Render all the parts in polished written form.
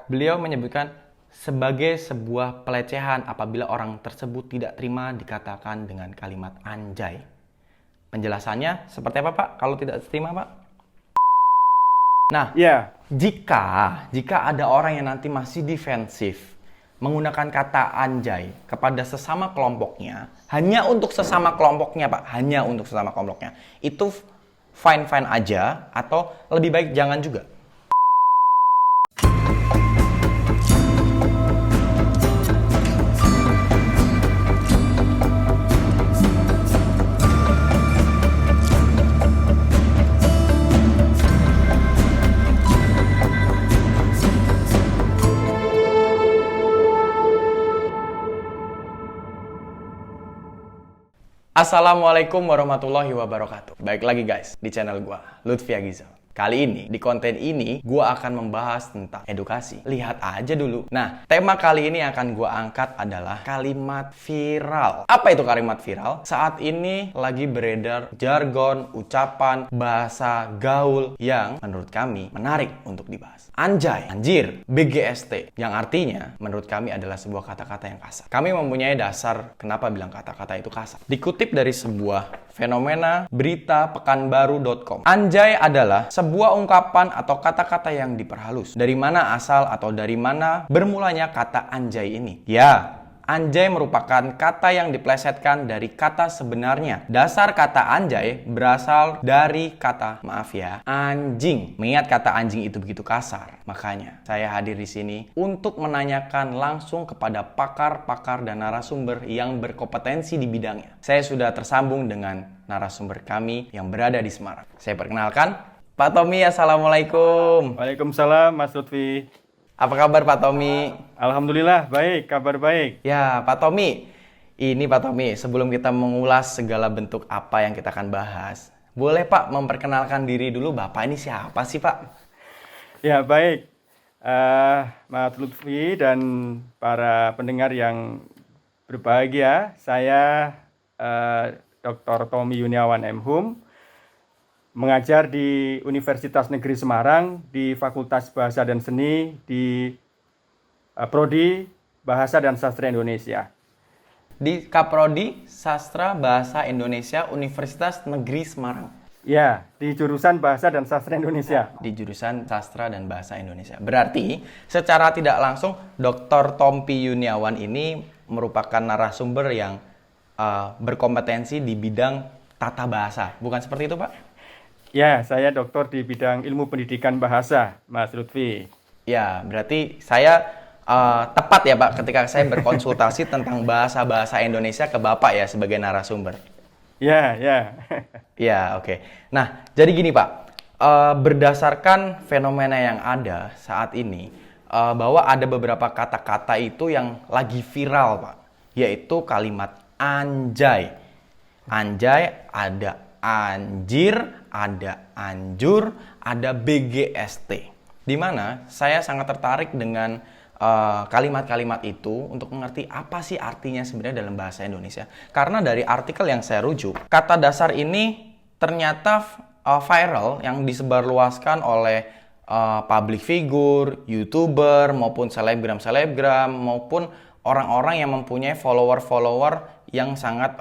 Beliau menyebutkan sebagai sebuah pelecehan apabila orang tersebut tidak terima dikatakan dengan kalimat anjay. Penjelasannya seperti apa, Pak? Kalau tidak terima, Pak? Nah, jika ada orang yang nanti masih defensif menggunakan kata anjay kepada sesama kelompoknya, hanya untuk sesama kelompoknya, Pak, hanya untuk sesama kelompoknya, itu fine-fine aja atau lebih baik jangan juga. Assalamualaikum warahmatullahi wabarakatuh. Baik lagi guys, di channel gua, Lutfi Agizal. Kali ini, di konten ini, gua akan membahas tentang edukasi. Lihat aja dulu. Nah, tema kali ini akan gua angkat adalah kalimat viral. Apa itu kalimat viral? Saat ini lagi beredar jargon, ucapan, bahasa gaul yang menurut kami menarik untuk dibahas. Anjay, anjir, BGST, yang artinya menurut kami adalah sebuah kata-kata yang kasar. Kami mempunyai dasar kenapa bilang kata-kata itu kasar. Dikutip dari sebuah fenomena berita pekanbaru.com. Anjay adalah sebuah ungkapan atau kata-kata yang diperhalus. Dari mana asal atau dari mana bermulanya kata anjay ini? Ya, anjay merupakan kata yang diplesetkan dari kata sebenarnya. Dasar kata anjay berasal dari kata, maaf ya, anjing. Mengingat kata anjing itu begitu kasar, makanya saya hadir di sini untuk menanyakan langsung kepada pakar-pakar dan narasumber yang berkompetensi di bidangnya. Saya sudah tersambung dengan narasumber kami yang berada di Semarang. Saya perkenalkan, Pak Tommy. Assalamualaikum. Waalaikumsalam, Mas Lutfi. Apa kabar Pak Tommy? Alhamdulillah, baik, kabar baik. Ya, Pak Tommy. Ini Pak Tommy, sebelum kita mengulas segala bentuk apa yang kita akan bahas, boleh Pak memperkenalkan diri dulu, Bapak ini siapa sih Pak? Ya, baik. Mas Lutfi dan para pendengar yang berbahagia, saya Dr. Tommy Yuniawan M.Hum, mengajar di Universitas Negeri Semarang di Fakultas Bahasa dan Seni di Prodi Bahasa dan Sastra Indonesia. Di Kaprodi Sastra Bahasa Indonesia Universitas Negeri Semarang. Ya, di jurusan Bahasa dan Sastra Indonesia. Di jurusan Sastra dan Bahasa Indonesia. Berarti secara tidak langsung Dr. Tommy Yuniawan ini merupakan narasumber yang berkompetensi di bidang tata bahasa. Bukan seperti itu, Pak? Ya, saya doktor di bidang ilmu pendidikan bahasa, Mas Lutfi. Ya, berarti saya tepat ya Pak ketika saya berkonsultasi tentang bahasa-bahasa Indonesia ke Bapak ya sebagai narasumber. Ya. Ya, oke. Nah, jadi gini Pak, berdasarkan fenomena yang ada saat ini, bahwa ada beberapa kata-kata itu yang lagi viral Pak, yaitu kalimat anjay. Anjay, ada anjir, ada anjur, ada BGST. Di mana saya sangat tertarik dengan kalimat-kalimat itu untuk mengerti apa sih artinya sebenarnya dalam bahasa Indonesia. Karena dari artikel yang saya rujuk, kata dasar ini ternyata viral yang disebarluaskan oleh public figure, YouTuber, maupun selebgram maupun orang-orang yang mempunyai follower yang sangat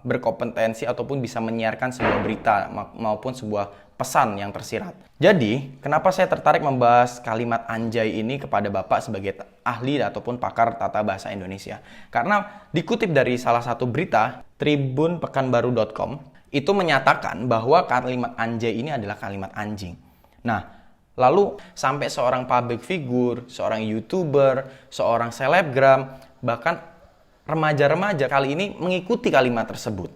berkompetensi ataupun bisa menyiarkan sebuah berita maupun sebuah pesan yang tersirat. Jadi, kenapa saya tertarik membahas kalimat anjay ini kepada Bapak sebagai ahli ataupun pakar tata bahasa Indonesia? Karena dikutip dari salah satu berita, tribunpekanbaru.com, itu menyatakan bahwa kalimat anjay ini adalah kalimat anjing. Nah, lalu sampai seorang public figure, seorang YouTuber, seorang selebgram, bahkan remaja-remaja kali ini mengikuti kalimat tersebut.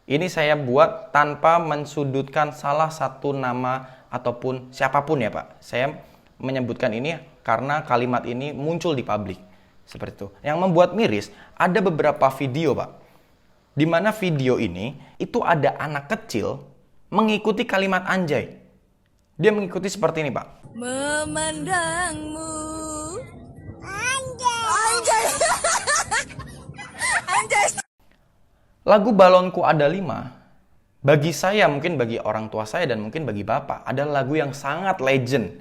Ini saya buat tanpa mensudutkan salah satu nama ataupun siapapun ya Pak. Saya menyebutkan ini karena kalimat ini muncul di publik. Seperti itu. Yang membuat miris, ada beberapa video Pak. Di mana video ini, itu ada anak kecil mengikuti kalimat anjay. Dia mengikuti seperti ini Pak. Memandangmu anjay. Anjay. Lagu Balonku Ada 5, bagi saya, mungkin bagi orang tua saya dan mungkin bagi Bapak, adalah lagu yang sangat legend.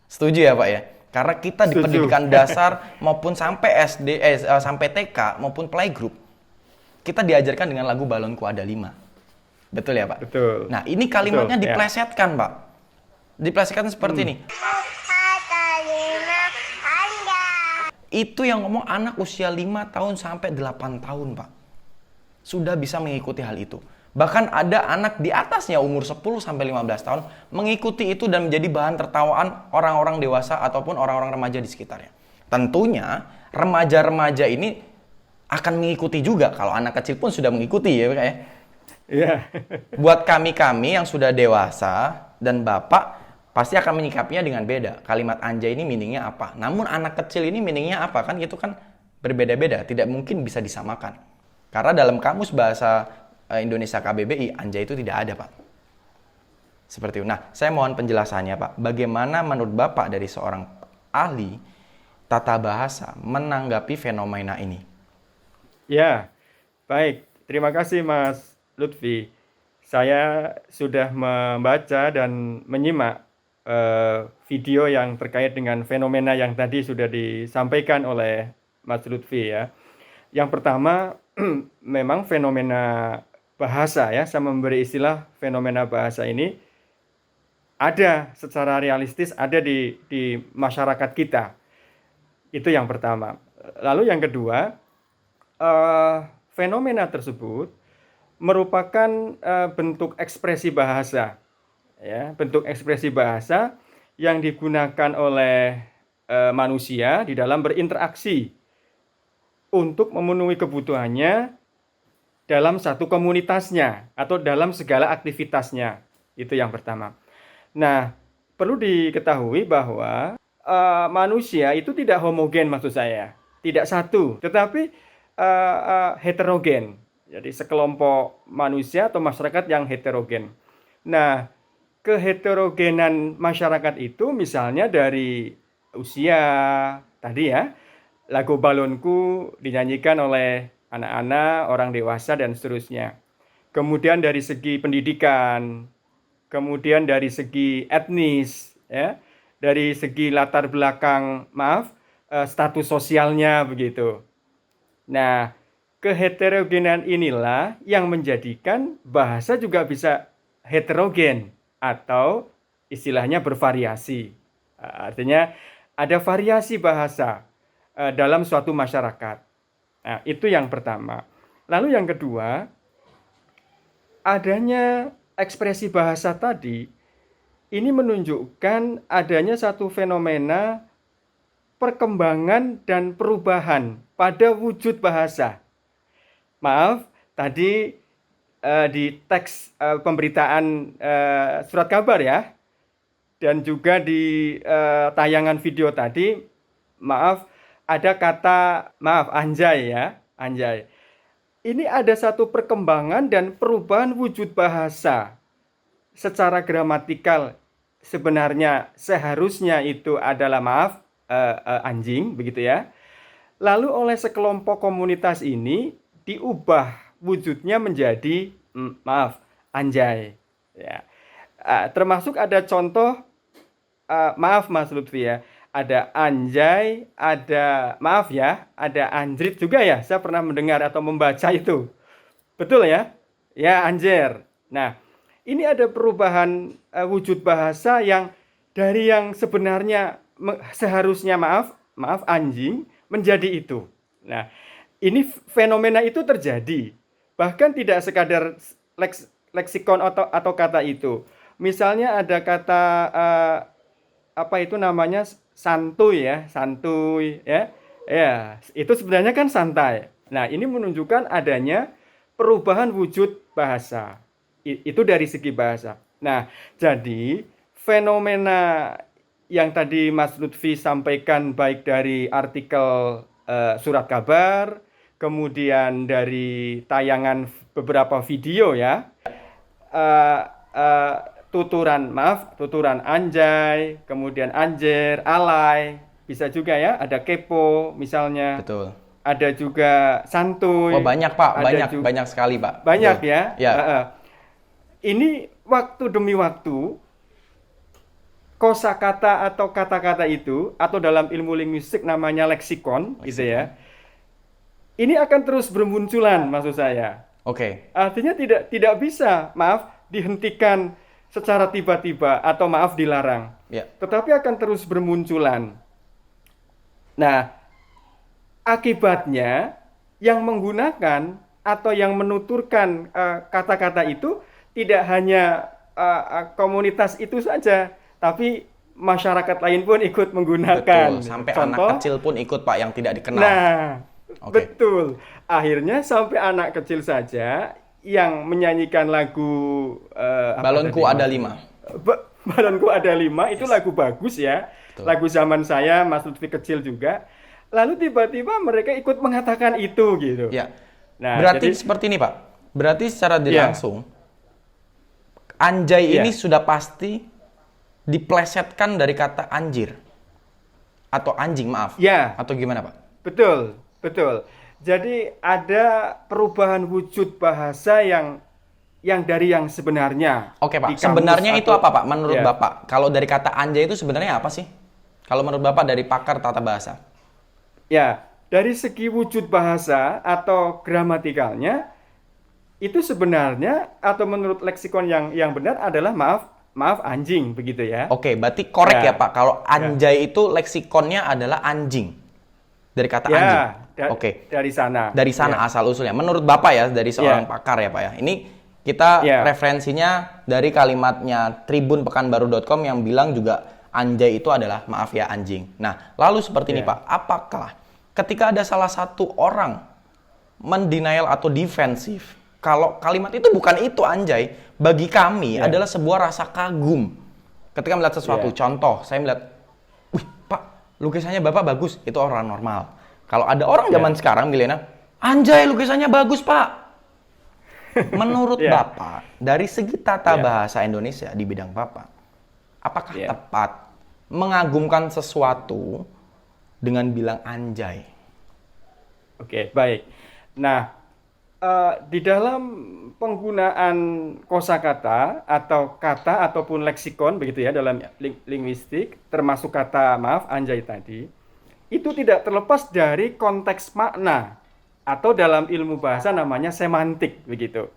Setuju ya Pak ya? Karena kita di Setuju. pendidikan dasar maupun sampai SD, sampai TK maupun playgroup, kita diajarkan dengan lagu Balonku Ada 5. Betul ya, Pak? Betul. Nah, ini kalimatnya Betul, ya. diplesetkan, Pak. Diplesetkan seperti ini. Itu yang ngomong anak usia 5 tahun sampai 8 tahun, Pak. Sudah bisa mengikuti hal itu. Bahkan ada anak di atasnya umur 10 sampai 15 tahun mengikuti itu dan menjadi bahan tertawaan orang-orang dewasa ataupun orang-orang remaja di sekitarnya. Tentunya remaja-remaja ini akan mengikuti juga kalau anak kecil pun sudah mengikuti ya, Pak ya. Iya. Buat kami-kami yang sudah dewasa dan Bapak pasti akan menyikapinya dengan beda. Kalimat anjay ini meaningnya apa? Namun anak kecil ini meaningnya apa? Kan itu kan berbeda-beda, tidak mungkin bisa disamakan. Karena dalam kamus bahasa Indonesia KBBI, anjay itu tidak ada, Pak. Seperti itu. Nah, saya mohon penjelasannya, Pak. Bagaimana menurut Bapak dari seorang ahli tata bahasa menanggapi fenomena ini? Ya, baik. Terima kasih Mas Lutfi. Saya sudah membaca dan menyimak video yang terkait dengan fenomena yang tadi sudah disampaikan oleh Mas Lutfi ya. Yang pertama, memang fenomena bahasa ya, saya memberi istilah fenomena bahasa ini ada secara realistis, ada di masyarakat kita. Itu yang pertama. Lalu yang kedua, fenomena tersebut merupakan bentuk ekspresi bahasa, ya, bentuk ekspresi bahasa yang digunakan oleh manusia di dalam berinteraksi untuk memenuhi kebutuhannya dalam satu komunitasnya atau dalam segala aktivitasnya. Itu yang pertama. Nah, perlu diketahui bahwa manusia itu tidak homogen, maksud saya. Tidak satu, tetapi heterogen. Jadi sekelompok manusia atau masyarakat yang heterogen. Nah, keheterogenan masyarakat itu misalnya dari usia tadi ya, lagu Balonku dinyanyikan oleh anak-anak, orang dewasa, dan seterusnya. Kemudian dari segi pendidikan, kemudian dari segi etnis, ya, dari segi latar belakang, status sosialnya begitu. Nah, keheterogenan inilah yang menjadikan bahasa juga bisa heterogen atau istilahnya bervariasi. Artinya ada variasi bahasa dalam suatu masyarakat. Nah, itu yang pertama. Lalu yang kedua, adanya ekspresi bahasa tadi ini menunjukkan adanya satu fenomena perkembangan dan perubahan pada wujud bahasa. Maaf, tadi di teks pemberitaan surat kabar ya, dan juga di tayangan video tadi, ada kata anjay ya, anjay. Ini ada satu perkembangan dan perubahan wujud bahasa. Secara gramatikal sebenarnya seharusnya itu adalah anjing begitu ya. Lalu oleh sekelompok komunitas ini diubah wujudnya menjadi anjay ya. Termasuk ada contoh Mas Lutfi ya. Ada anjay, ada ada anjrit juga ya. Saya pernah mendengar atau membaca itu. Betul ya? Ya, anjir. Nah, ini ada perubahan wujud bahasa yang dari yang sebenarnya seharusnya anjing menjadi itu. Nah, ini fenomena itu terjadi. Bahkan tidak sekadar leksikon atau kata itu. Misalnya ada kata santuy ya, ya, itu sebenarnya kan santai. Nah, ini menunjukkan adanya perubahan wujud bahasa. Itu dari segi bahasa. Nah, jadi fenomena yang tadi Mas Lutfi sampaikan baik dari artikel surat kabar, kemudian dari tayangan beberapa video ya, tuturan anjay, kemudian anjir, alay, bisa juga ya, ada kepo misalnya. Betul. Ada juga santuy. Oh, banyak Pak, banyak sekali Pak. Banyak Betul. ya. Ya. Ini waktu demi waktu kosakata atau kata-kata itu, atau dalam ilmu linguistik namanya leksikon, gitu ya. Ini akan terus bermunculan, maksud saya. Oke. Artinya tidak bisa, maaf, dihentikan secara tiba-tiba atau maaf dilarang. Ya. Tetapi akan terus bermunculan. Nah, akibatnya yang menggunakan atau yang menuturkan kata-kata itu tidak hanya komunitas itu saja, tapi masyarakat lain pun ikut menggunakan. Betul, sampai Contoh, anak kecil pun ikut Pak yang tidak dikenal. nah, Oke. betul. Akhirnya sampai anak kecil saja yang menyanyikan lagu apa Balonku tadi, ada Mas? 5. Balonku ada 5 itu lagu bagus ya. Betul. Lagu zaman saya, Mas Lutfi kecil juga. Lalu tiba-tiba mereka ikut mengatakan itu gitu. Ya. Nah, Berarti jadi- seperti ini Pak. Berarti secara tidak Ya. langsung anjay Ya. ini sudah pasti diplesetkan dari kata anjir atau anjing, maaf. Ya. Atau gimana Pak? Betul, betul. Jadi ada perubahan wujud bahasa yang dari yang sebenarnya. Oke Pak, Di kamus sebenarnya itu atau- apa Pak menurut Ya. Bapak? Kalau dari kata anjay itu sebenarnya apa sih? Kalau menurut Bapak dari pakar tata bahasa? Ya, dari segi wujud bahasa atau gramatikalnya itu sebenarnya atau menurut leksikon yang benar adalah maaf anjing begitu ya. Oke, berarti korek ya Ya. Pak. Kalau anjay itu leksikonnya adalah anjing. Dari kata anjing. Oke. Dari sana. Dari sana Ya. asal usulnya. Menurut Bapak ya, dari seorang Ya. pakar ya Pak ya. Ini kita Ya. referensinya dari kalimatnya tribunpekanbaru.com yang bilang juga anjay itu adalah maaf ya anjing. Nah, lalu seperti ini Ya. Pak, apakah ketika ada salah satu orang mendenial atau defensif, kalau kalimat itu bukan itu anjay, bagi kami Ya. adalah sebuah rasa kagum. Ketika melihat sesuatu, Ya. contoh, saya melihat, wih Pak, lukisannya Bapak bagus, itu orang normal. Kalau ada orang Ya. zaman sekarang milenial, anjay lukisannya bagus Pak. Menurut Ya. Bapak, dari segi tata Ya. bahasa Indonesia di bidang Bapak, apakah Ya. tepat mengagumkan sesuatu dengan bilang anjay? Oke, baik. Nah, di dalam penggunaan kosakata atau kata ataupun leksikon begitu ya dalam linguistik, termasuk kata maaf anjay tadi, itu tidak terlepas dari konteks makna atau dalam ilmu bahasa namanya semantik begitu.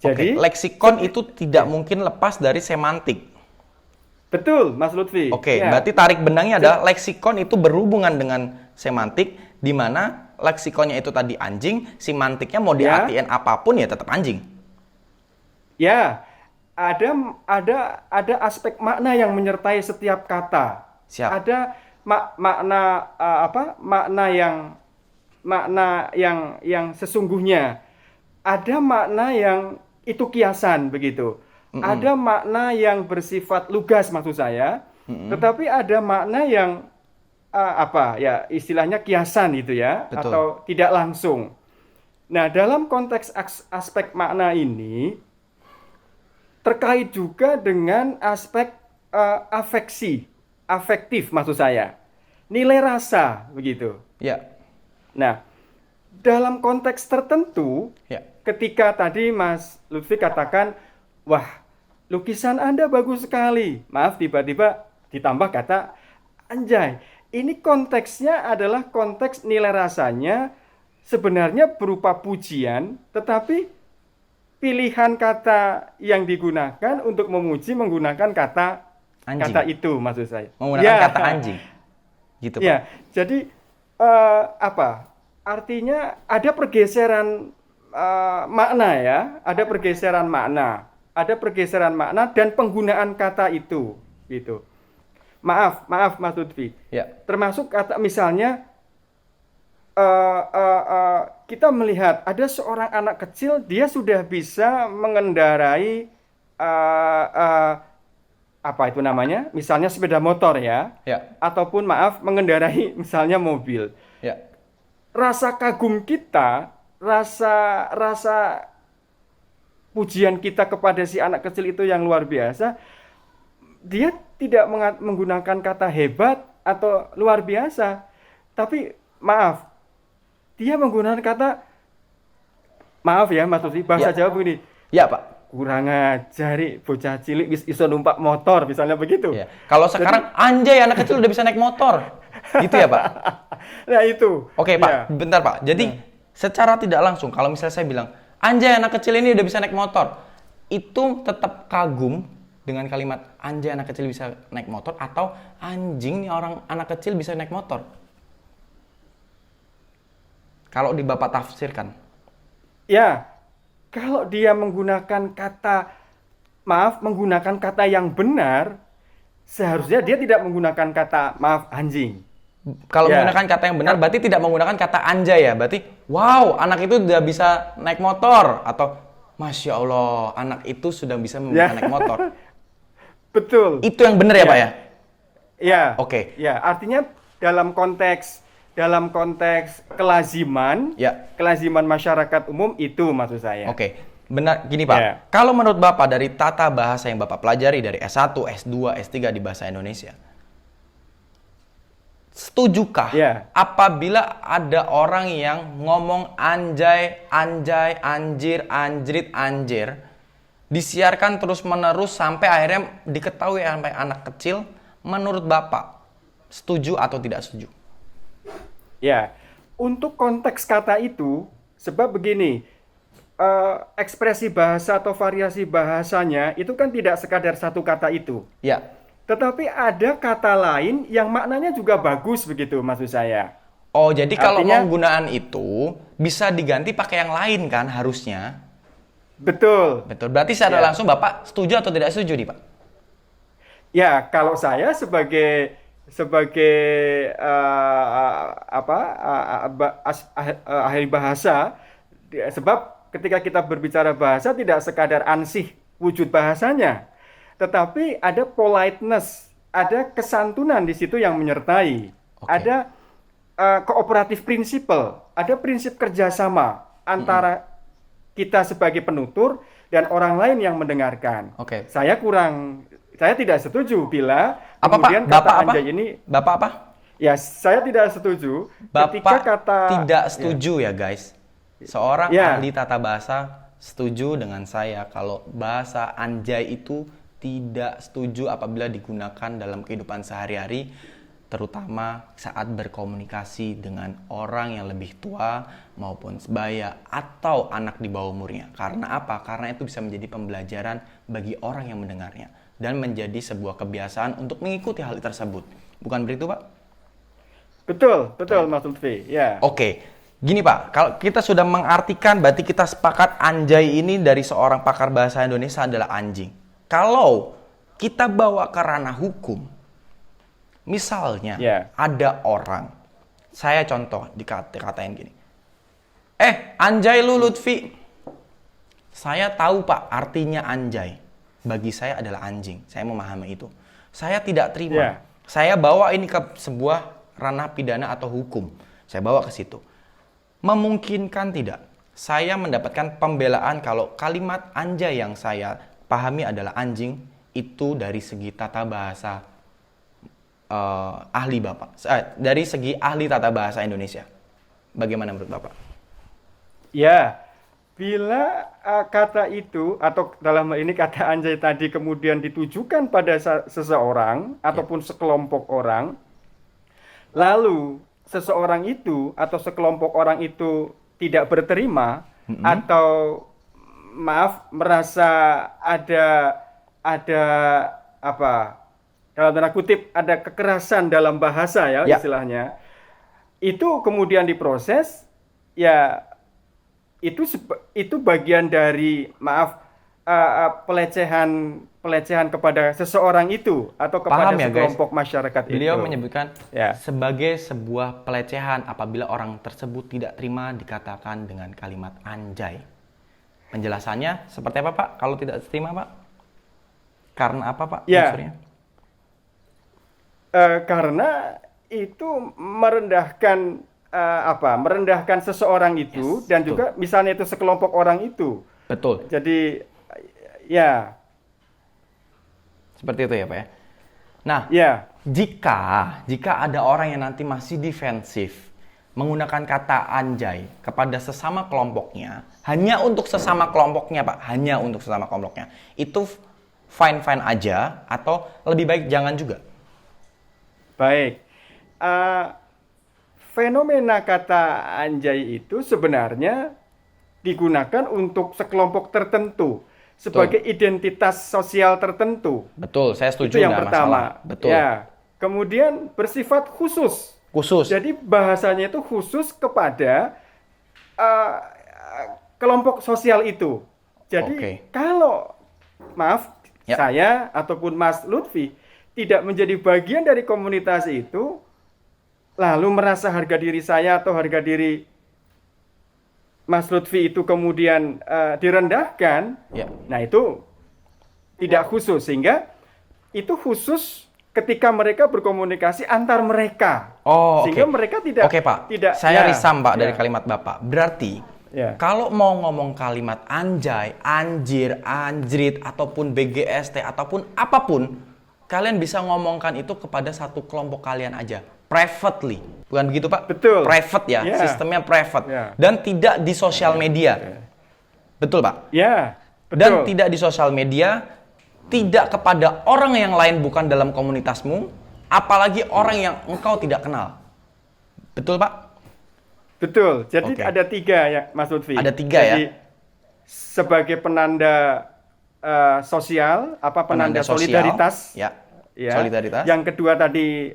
Jadi Oke, leksikon itu tidak mungkin lepas dari semantik. betul, Mas Lutfi. Oke, Ya. berarti tarik benangnya adalah leksikon itu berhubungan dengan semantik, di mana leksikonnya itu tadi anjing, semantiknya mau Ya. diartiin apapun ya tetap anjing. Ya, ada aspek makna yang menyertai setiap kata. Siap. Ada makna makna yang sesungguhnya. Ada makna yang itu kiasan begitu. Ada makna yang bersifat lugas maksud saya. Tetapi ada makna yang istilahnya kiasan gitu ya, Betul. atau tidak langsung. Nah, dalam konteks aspek makna ini terkait juga dengan aspek afektif maksud saya. Nilai rasa begitu. Ya, Nah, dalam konteks tertentu ya. ketika tadi Mas Lutfi katakan, wah, lukisan Anda bagus sekali. Maaf, tiba-tiba ditambah kata anjay. Ini konteksnya adalah konteks nilai rasanya sebenarnya berupa pujian, tetapi pilihan kata yang digunakan untuk memuji menggunakan kata Anjing. kata itu maksud saya. Menggunakan Ya. kata anjing. Gitu, Pak. Ya, jadi artinya ada pergeseran makna ya, ada pergeseran makna dan penggunaan kata itu, gitu. Maaf Mas Lutfi. Ya. Termasuk kata misalnya kita melihat ada seorang anak kecil dia sudah bisa mengendarai apa itu namanya? Misalnya sepeda motor ya. Ya. Ataupun maaf mengendarai misalnya mobil. Ya. Rasa kagum kita, rasa pujian kita kepada si anak kecil itu yang luar biasa. Dia tidak menggunakan kata hebat atau luar biasa, tapi maaf, dia menggunakan kata maaf ya Mas Lutfi, bahasa Ya. Jawa begini. Ya, Pak. kurang ajari bocah cilik wis iso numpak motor misalnya begitu. Ya. Kalau sekarang anjay anak kecil udah bisa naik motor. Gitu ya, Pak? Nah itu. Oke, Pak. Ya. Bentar, Pak. Jadi secara tidak langsung kalau misalnya saya bilang, "Anjay anak kecil ini udah bisa naik motor." Itu tetap kagum dengan kalimat anjay anak kecil bisa naik motor atau anjing nih orang anak kecil bisa naik motor. Kalau di Bapak tafsirkan. Ya, kalau dia menggunakan kata yang benar, seharusnya dia tidak menggunakan kata maaf anjing. Kalau Ya. menggunakan kata yang benar berarti tidak menggunakan kata anjay ya. Berarti wow, anak itu udah bisa naik motor atau Masya Allah, anak itu sudah bisa naik motor. Betul. Itu yang benar ya, Pak ya? Ya. Oke. Ya, artinya dalam konteks kelaziman, Ya. kelaziman masyarakat umum itu maksud saya. Oke. Benar gini, Pak. Ya. Kalau menurut Bapak dari tata bahasa yang Bapak pelajari dari S1, S2, S3 di bahasa Indonesia, setujukah Ya. apabila ada orang yang ngomong anjay, anjay, anjir, anjrit, anjir, disiarkan terus-menerus sampai akhirnya diketahui sampai anak kecil, menurut Bapak, setuju atau tidak setuju? Ya, untuk konteks kata itu, sebab begini, ekspresi bahasa atau variasi bahasanya itu kan tidak sekadar satu kata itu. Ya. Tetapi ada kata lain yang maknanya juga bagus begitu maksud saya. Oh, jadi kalau Artinya- penggunaan itu bisa diganti pakai yang lain kan harusnya? Betul. Betul. Berarti secara Ya. langsung Bapak setuju atau tidak setuju nih, Pak? Ya, kalau saya sebagai ahli bahasa, sebab ketika kita berbicara bahasa tidak sekadar ansih wujud bahasanya, tetapi ada politeness, ada kesantunan di situ yang menyertai, Oke. ada cooperative principle, ada prinsip kerjasama antara kita sebagai penutur dan orang lain yang mendengarkan. Oke. Saya tidak setuju bila Apa, kemudian Pak? Bapak kata apa? anjay ini, Bapak apa? ya saya tidak setuju Bapak ketika kata tidak setuju ya, guys. Seorang Ya. ahli tata bahasa setuju dengan saya kalau bahasa anjay itu tidak setuju apabila digunakan dalam kehidupan sehari-hari, terutama saat berkomunikasi dengan orang yang lebih tua maupun sebaya atau anak di bawah umurnya. Karena apa? Karena itu bisa menjadi pembelajaran bagi orang yang mendengarnya dan menjadi sebuah kebiasaan untuk mengikuti hal tersebut. Bukan begitu, Pak? betul Mas Lutfi. Ya. Oke, gini Pak, kalau kita sudah mengartikan berarti kita sepakat anjay ini dari seorang pakar bahasa Indonesia adalah anjing. Kalau kita bawa ke ranah hukum, misalnya Ya. ada orang, saya contoh dikatain gini, anjay lu Lutfi. Saya tahu Pak artinya anjay. Bagi saya adalah anjing, saya memahami itu. Saya tidak terima. Ya. Saya bawa ini ke sebuah ranah pidana atau hukum. Saya bawa ke situ. Memungkinkan tidak saya mendapatkan pembelaan kalau kalimat anjay yang saya pahami adalah anjing itu dari segi tata bahasa ahli Bapak, dari segi ahli tata bahasa Indonesia. Bagaimana menurut Bapak? Ya, bila kata itu atau dalam hal ini kata anjay tadi kemudian ditujukan pada seseorang ataupun sekelompok orang, lalu seseorang itu atau sekelompok orang itu tidak berterima atau merasa ada apa dalam tanda kutip ada kekerasan dalam bahasa ya. Istilahnya, itu kemudian diproses, ya itu bagian dari pelecehan kepada seseorang itu atau kepada Paham ya, sekelompok masyarakat itu. Beliau menyebutkan Ya. sebagai sebuah pelecehan apabila orang tersebut tidak terima dikatakan dengan kalimat anjay. Penjelasannya seperti apa, Pak? Kalau tidak terima, Pak? Karena apa, Pak? Ya. Unsurnya? Karena itu merendahkan merendahkan seseorang itu dan betul. juga misalnya itu sekelompok orang itu. Betul. Jadi ya. Seperti itu ya, Pak ya. Nah, Ya. jika ada orang yang nanti masih defensif, menggunakan kata anjay kepada sesama kelompoknya, hanya untuk sesama kelompoknya Pak, hanya untuk sesama kelompoknya, itu fine-fine aja atau lebih baik jangan juga? Baik. Fenomena kata anjay itu sebenarnya digunakan untuk sekelompok tertentu sebagai identitas sosial tertentu. Betul, saya setuju, Itu yang nggak pertama. masalah. Betul. Ya. Kemudian bersifat khusus. Khusus. Jadi bahasanya itu khusus kepada uh, kelompok sosial itu. Jadi Oke. kalau maaf Ya. saya ataupun Mas Lutfi tidak menjadi bagian dari komunitas itu, lalu merasa harga diri saya atau harga diri Mas Lutfi itu kemudian direndahkan, Ya. nah itu tidak khusus, sehingga itu khusus ketika mereka berkomunikasi antar mereka. Oh, oke. Sehingga mereka tidak Oke, Pak. tidak Saya ya, risam, Pak, dari ya, kalimat Bapak. Berarti ya. kalau mau ngomong kalimat anjay, anjir, anjrit, ataupun BGST, ataupun apapun, kalian bisa ngomongkan itu kepada satu kelompok kalian aja. Privately. Bukan begitu, Pak? Betul. Private ya, Ya. sistemnya private. Ya. Dan tidak di sosial media. Betul, Pak? Ya, Dan betul. tidak di sosial media, tidak kepada orang yang lain bukan dalam komunitasmu, apalagi orang yang engkau tidak kenal. Betul, Pak? Betul. Jadi Oke. ada 3 ya, Mas Lutfi. Ada 3 ya? Jadi sebagai penanda sosial, penanda Penanda sosial, solidaritas. ya. Ya. Solidaritas. Yang kedua tadi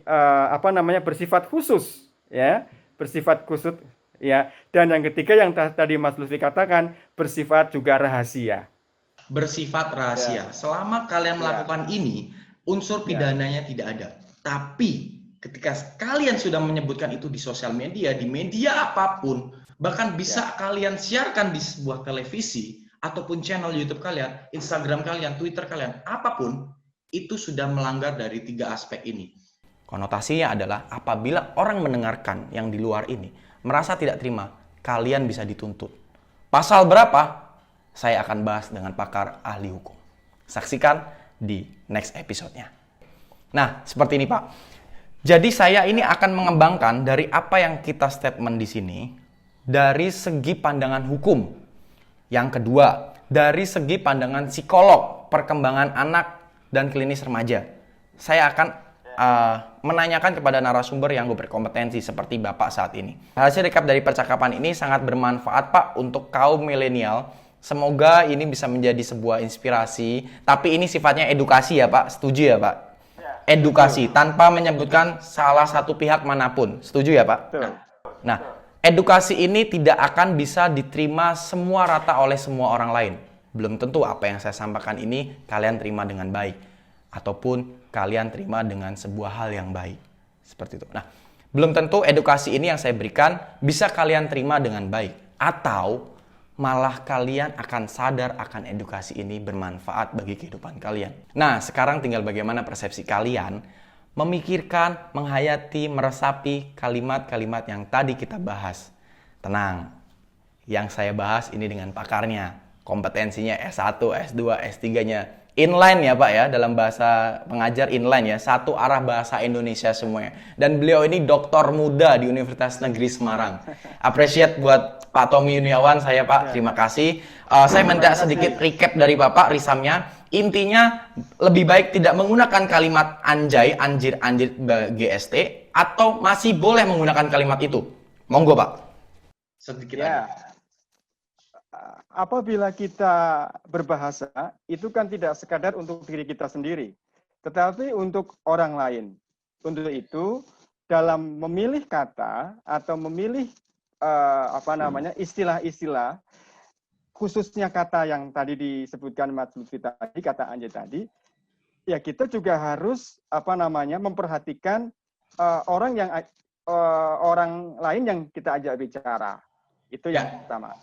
bersifat khusus, ya, bersifat khusus, ya. Dan yang ketiga yang tadi Mas Lutfi katakan bersifat juga rahasia. Bersifat rahasia. Selama kalian melakukan ini, unsur pidananya tidak ada. Tapi ketika kalian sudah menyebutkan itu di sosial media, di media apapun, bahkan bisa kalian siarkan di sebuah televisi ataupun channel YouTube kalian, Instagram kalian, Twitter kalian, apapun, itu sudah melanggar dari 3 aspek ini. Konotasinya adalah apabila orang mendengarkan yang di luar ini merasa tidak terima, kalian bisa dituntut. Pasal berapa? Saya akan bahas dengan pakar ahli hukum. Saksikan di next episode-nya. Nah, seperti ini, Pak. Jadi saya ini akan mengembangkan dari apa yang kita statement di sini dari segi pandangan hukum. Yang kedua, dari segi pandangan psikolog, perkembangan anak dan klinis remaja. Saya akan menanyakan kepada narasumber yang berkompetensi seperti Bapak saat ini. Hasil rekap dari percakapan ini sangat bermanfaat, Pak, untuk kaum milenial. Semoga ini bisa menjadi sebuah inspirasi, tapi ini sifatnya edukasi ya, Pak. Setuju ya, Pak? Edukasi tanpa menyebutkan salah satu pihak manapun. Setuju ya, Pak? Betul. Nah, edukasi ini tidak akan bisa diterima semua rata oleh semua orang lain. Belum tentu apa yang saya sampaikan ini kalian terima dengan baik. Ataupun kalian terima dengan sebuah hal yang baik. Seperti itu. Nah, belum tentu edukasi ini yang saya berikan bisa kalian terima dengan baik. Atau malah kalian akan sadar akan edukasi ini bermanfaat bagi kehidupan kalian. Nah, sekarang tinggal bagaimana persepsi kalian memikirkan, menghayati, meresapi kalimat-kalimat yang tadi kita bahas. Tenang, yang saya bahas ini dengan pakarnya. Kompetensinya S1, S2, S3-nya inline ya, Pak ya, dalam bahasa pengajar inline ya, satu arah bahasa Indonesia semuanya. Dan beliau ini doktor muda di Universitas Negeri Semarang. Appreciate buat Pak Tommy Yuniawan saya, Pak. Terima kasih. Saya minta sedikit recap dari Bapak risamnya. Intinya lebih baik tidak menggunakan kalimat anjay, anjir, anjir, GST atau masih boleh menggunakan kalimat itu. Monggo, Pak. Sedikit Ya. aja. Apabila kita berbahasa, itu kan tidak sekadar untuk diri kita sendiri, tetapi untuk orang lain. Untuk itu, dalam memilih kata atau memilih istilah-istilah, khususnya kata yang tadi disebutkan Mas Lutfi tadi, kata anjay tadi, ya kita juga harus memperhatikan orang lain yang kita ajak bicara. Itu yang pertama.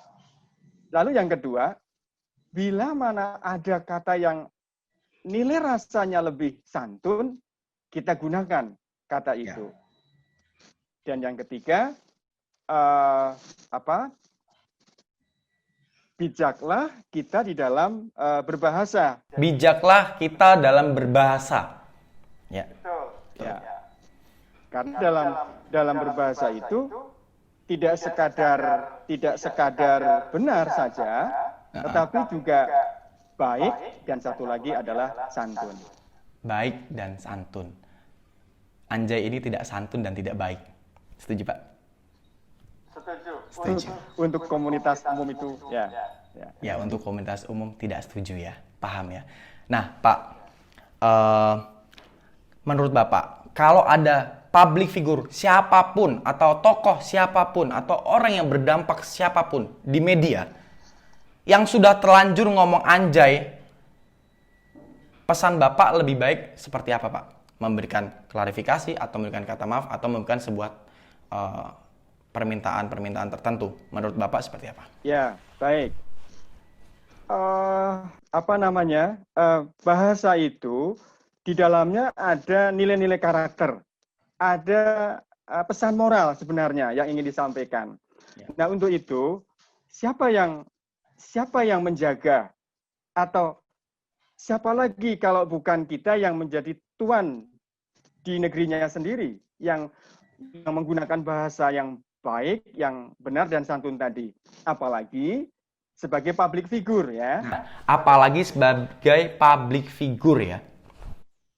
Lalu yang kedua, bila mana ada kata yang nilai rasanya lebih santun, kita gunakan kata itu. Dan yang ketiga, bijaklah kita di dalam berbahasa. Bijaklah kita dalam berbahasa. Ya. Ya. Karena dalam berbahasa itu tidak sekadar benar saja, tetapi juga baik, dan satu lagi adalah santun. Baik dan santun. Anjay ini tidak santun dan tidak baik. Setuju, Pak? Setuju. Untuk komunitas umum itu, ya. Ya, untuk komunitas umum tidak setuju ya. Paham ya. Nah, Pak, menurut Bapak, kalau ada public figure siapapun atau tokoh siapapun atau orang yang berdampak siapapun di media yang sudah terlanjur ngomong anjay, pesan Bapak lebih baik seperti apa, Pak? Memberikan klarifikasi atau memberikan kata maaf atau memberikan sebuah permintaan tertentu. Menurut Bapak seperti apa? Ya, baik. Bahasa itu di dalamnya ada nilai-nilai karakter, ada pesan moral sebenarnya yang ingin disampaikan. Ya. Nah, untuk itu siapa yang menjaga, atau siapa lagi kalau bukan kita yang menjadi tuan di negerinya sendiri, yang menggunakan bahasa yang baik, yang benar dan santun tadi. Apalagi sebagai public figure ya. Apalagi sebagai public figure ya.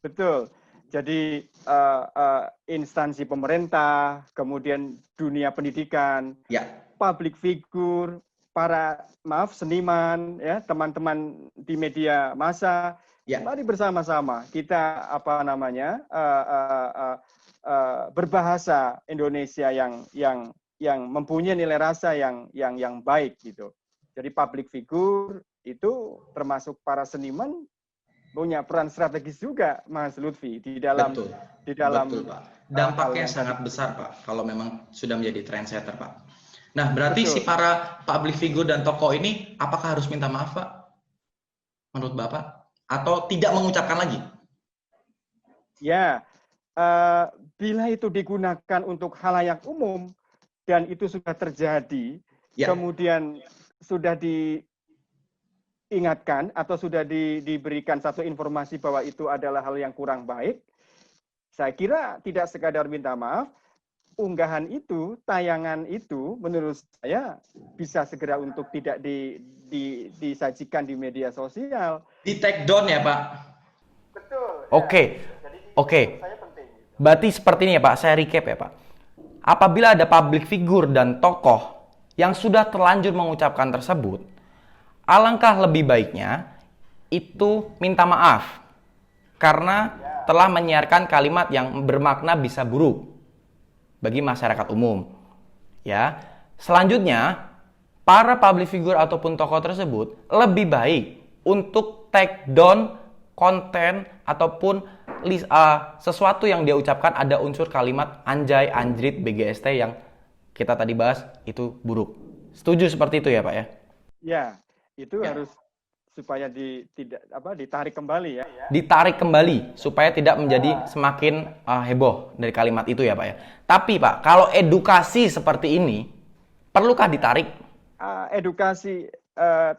Betul. Jadi instansi pemerintah, kemudian dunia pendidikan, Ya. public figure, para seniman, ya, teman-teman di media massa, Ya. mari bersama-sama kita berbahasa Indonesia yang mempunyai nilai rasa yang baik gitu. Jadi public figure itu termasuk para seniman punya peran strategis juga, Mas Lutfi, di dalam Betul. Betul, Pak. Dampaknya sangat besar, Pak, kalau memang sudah menjadi trendsetter, Pak. Nah, berarti Betul. si para public figure dan tokoh ini apakah harus minta maaf, Pak? Menurut Bapak? Atau tidak mengucapkan lagi? Ya, bila itu digunakan untuk halayak umum dan itu sudah terjadi, Ya. kemudian sudah diingatkan atau sudah diberikan satu informasi bahwa itu adalah hal yang kurang baik, saya kira tidak sekadar minta maaf, unggahan itu, tayangan itu menurut saya bisa segera untuk tidak disajikan di media sosial. Di take down ya, Pak? Betul. Oke. Berarti seperti ini ya, Pak. Saya recap ya, Pak. Apabila ada public figure dan tokoh yang sudah terlanjur mengucapkan tersebut, alangkah lebih baiknya itu minta maaf karena telah menyiarkan kalimat yang bermakna bisa buruk bagi masyarakat umum. Ya. Selanjutnya, para public figure ataupun tokoh tersebut lebih baik untuk take down konten ataupun sesuatu yang dia ucapkan ada unsur kalimat anjay, anjrit, BGST yang kita tadi bahas itu buruk. Setuju seperti itu ya, Pak ya? Ya, itu harus supaya ditarik kembali ya. Ditarik kembali supaya tidak menjadi semakin heboh dari kalimat itu ya, Pak ya. Tapi Pak, kalau edukasi seperti ini perlukah ditarik?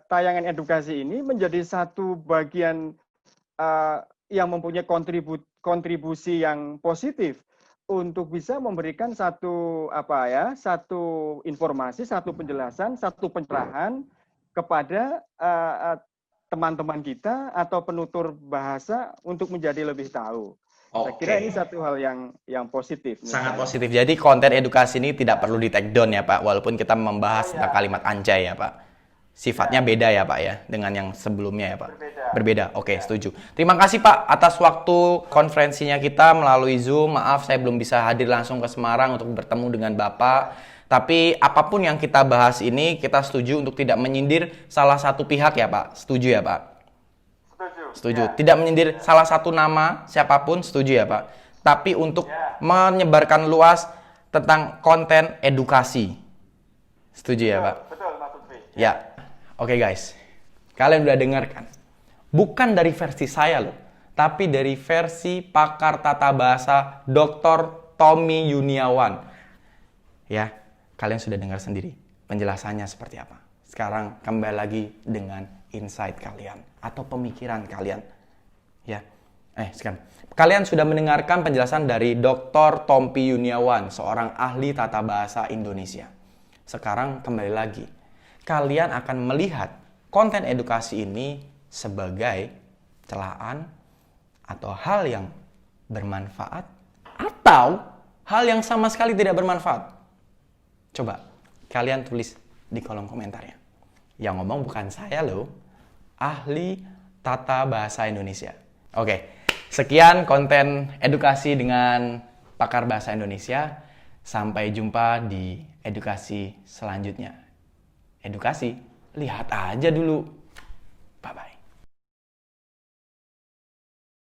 Tayangan edukasi ini menjadi satu bagian yang mempunyai kontribusi yang positif untuk bisa memberikan satu informasi, satu penjelasan, satu pencerahan kepada teman-teman kita atau penutur bahasa untuk menjadi lebih tahu. Saya kira ini satu hal yang positif. Sangat positif. Jadi konten edukasi ini tidak perlu di take down ya, Pak, walaupun kita membahas tentang kalimat anjay ya, Pak. Sifatnya beda ya, Pak ya, dengan yang sebelumnya ya, Pak. Berbeda. Oke, setuju. Terima kasih, Pak, atas waktu konferensinya kita melalui Zoom. Maaf saya belum bisa hadir langsung ke Semarang untuk bertemu dengan Bapak. Tapi apapun yang kita bahas ini, kita setuju untuk tidak menyindir salah satu pihak ya, Pak. Setuju ya, Pak? Setuju. Tidak menyindir salah satu nama siapapun, setuju ya, Pak? Tapi untuk menyebarkan luas tentang konten edukasi. Setuju ya, Pak? Betul, Mas Lutfi. Ya. Oke, guys. Kalian udah dengarkan. Bukan dari versi saya loh, tapi dari versi pakar tata bahasa Dr. Tommy Yuniawan. Ya, kalian sudah dengar sendiri penjelasannya seperti apa. Sekarang kembali lagi dengan insight kalian atau pemikiran kalian. Ya. Sekarang kalian sudah mendengarkan penjelasan dari Dr. Tommy Yuniawan, seorang ahli tata bahasa Indonesia. Sekarang kembali lagi, kalian akan melihat konten edukasi ini sebagai celaan atau hal yang bermanfaat atau hal yang sama sekali tidak bermanfaat. Coba kalian tulis di kolom komentarnya. Yang ngomong bukan saya loh, ahli tata bahasa Indonesia. Oke, sekian konten edukasi dengan pakar bahasa Indonesia. Sampai jumpa di edukasi selanjutnya. Edukasi, lihat aja dulu. Bye-bye.